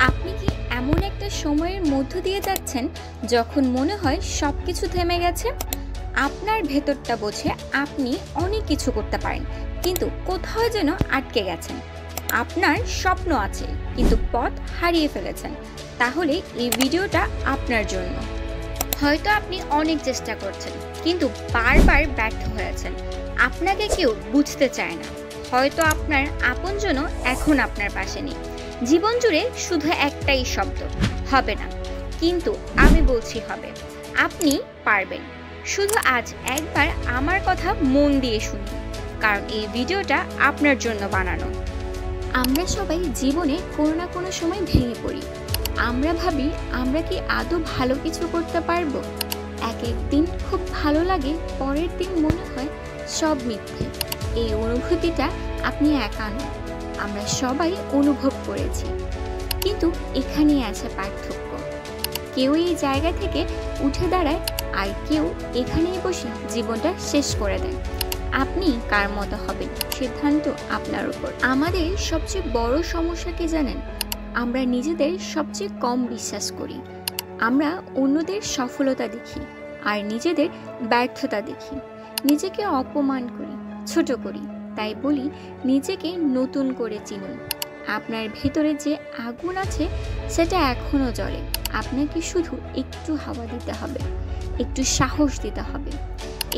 আপনি কি এমন একটা সময়ের মধ্য দিয়ে যাচ্ছেন যখন মনে হয় সব কিছু থেমে গেছে? আপনার ভেতরটা বোঝে আপনি অনেক কিছু করতে পারেন, কিন্তু কোথাও যেন আটকে গেছেন। আপনার স্বপ্ন আছে, কিন্তু পথ হারিয়ে ফেলেছেন। তাহলে এই ভিডিওটা আপনার জন্য। হয়তো আপনি অনেক চেষ্টা করছেন, কিন্তু বারবার ব্যর্থ হয়েছেন। আপনাকে কেউ বুঝতে চায় না। হয়তো আপনার আপনজনও এখন আপনার পাশে নেই। জীবন জুড়ে শুধু একটাই শব্দ, হবে না। কিন্তু আমি বলছি হবে। আপনি পারবেন। শুধু আজ একবার আমার কথা মন দিয়ে শুনুন, কারণ এই ভিডিওটা আপনার জন্য বানানো। আমরা সবাই জীবনে কোনো না কোনো সময় ভেঙে পড়ি। আমরা ভাবি আমরা কি আদৌ ভালো কিছু করতে পারবো। এক এক দিন খুব ভালো লাগে, পরের দিন মনে হয় সব মিথ্যে। এই অনুভূতিটা আপনি একা নন, আমরা সবাই অনুভব করেছি। কিন্তু এখানেই আছে পার্থক্য। কেউ এই জায়গা থেকে উঠে দাঁড়ায়, আর কেউ এখানেই বসে জীবনটা শেষ করে দেয়। আপনি কার মতো হবেন সিদ্ধান্ত আপনার উপর। আমাদের সবচেয়ে বড় সমস্যা কি জানেন? আমরা নিজেদের সবচেয়ে কম বিশ্বাস করি। আমরা অন্যদের সফলতা দেখি আর নিজেদের ব্যর্থতা দেখি। নিজেকে অপমান করি, ছোট করি। তাই বলি, নিজেকে নতুন করে চিনুন। আপনার ভেতরে যে আগুন আছে সেটা এখনো জ্বলে। আপনাকে শুধু একটু হাওয়া দিতে হবে, একটু সাহস দিতে হবে।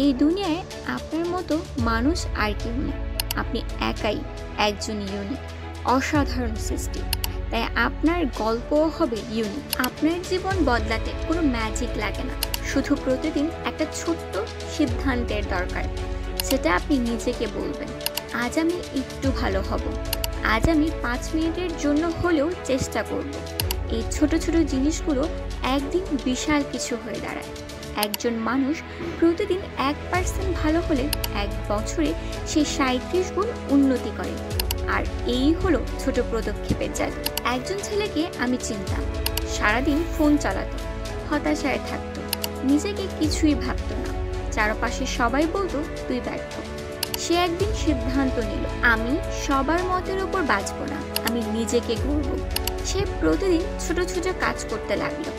এই দুনিয়ায় আপনার মতো মানুষ আর কেউ নেই। আপনি একাই একজন ইউনিক, অসাধারণ সৃষ্টি। তাই আপনার গল্পও হবে ইউনিক। আপনার জীবন বদলাতে কোনো ম্যাজিক লাগে না, শুধু প্রতিদিন একটা ছোট্ট সিদ্ধান্তের দরকার। সেটা আপনি নিজেকে বলবেন, আজ আমি একটু ভালো হব, আজ আমি 5 মিনিটের জন্য হলেও চেষ্টা করব। এই ছোট ছোট জিনিসগুলো একদিন বিশাল কিছু হয়ে দাঁড়ায়। একজন মানুষ প্রতিদিন 1% ভালো হলে 1 বছরে সে 37 গুণ উন্নতি করে। আর এই হলো ছোট পদক্ষেপের জাদু। একজন ছেলেকে আমি চিনতাম, সারাদিন ফোন চালাতো, হতাশায় থাকতো, নিজেকে কিছুই ভাবতো না। চারপাশে সবাই বলতো তুই ব্যর্থ। সে একদিন সিদ্ধান্ত নিল, আমি সবার মতের উপর বাঁচবো না, আমি নিজেকে গড়ব। সে প্রতিদিন ছোট ছোট কাজ করতে লাগলো।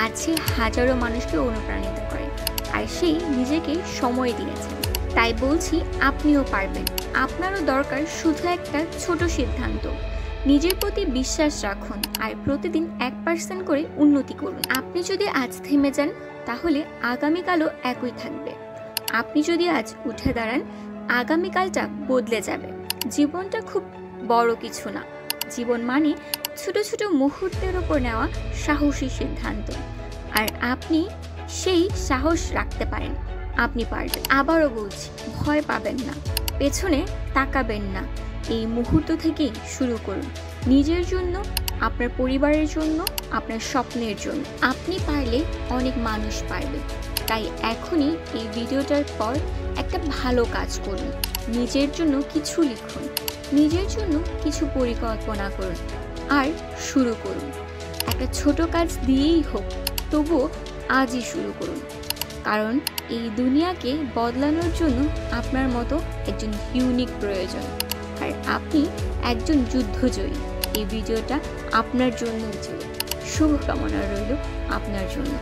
আজ সে হাজারো মানুষকে অনুপ্রাণিত করে, আর সেই নিজেকে সময় দিয়েছে। তাই বলছি, আপনিও পারবেন। আপনারও দরকার শুধু একটা ছোট সিদ্ধান্ত। নিজের প্রতি বিশ্বাস রাখুন আর প্রতিদিন 1% করে উন্নতি করুন। আপনি যদি আজ থেমে যান, তাহলে আগামীকালও একই থাকবে। আপনি যদি আজ উঠে দাঁড়ান, আগামীকালটা বদলে যাবে। জীবনটা খুব বড় কিছু না। জীবন মানে ছোট ছোট মুহূর্তের উপর নেওয়া সাহসী সিদ্ধান্ত। আর আপনি সেই সাহস রাখতে পারেন। আপনি পারবেন। আবারও বলছি, ভয় পাবেন না, পেছনে তাকাবেন না। এই মুহূর্ত থেকেই শুরু করুন, নিজের জন্য, আপনার পরিবারের জন্য, আপনার স্বপ্নের জন্য। আপনি পারলে অনেক মানুষ পারবে। তাই এখনই এই ভিডিওটার পর একটা ভালো কাজ করুন। নিজের জন্য কিছু লিখুন, নিজের জন্য কিছু পরিকল্পনা করুন, আর শুরু করুন। একটা ছোট কাজ দিয়েই হোক, তবুও আজই শুরু করুন। কারণ এই দুনিয়াকে বদলানোর জন্য আপনার মতো একজন ইউনিক প্রয়োজন। আর আপনি একজন যুদ্ধজয়ী। এই ভিডিওটা আপনার জন্যই ছিল। শুভকামনা রইল আপনার জন্য।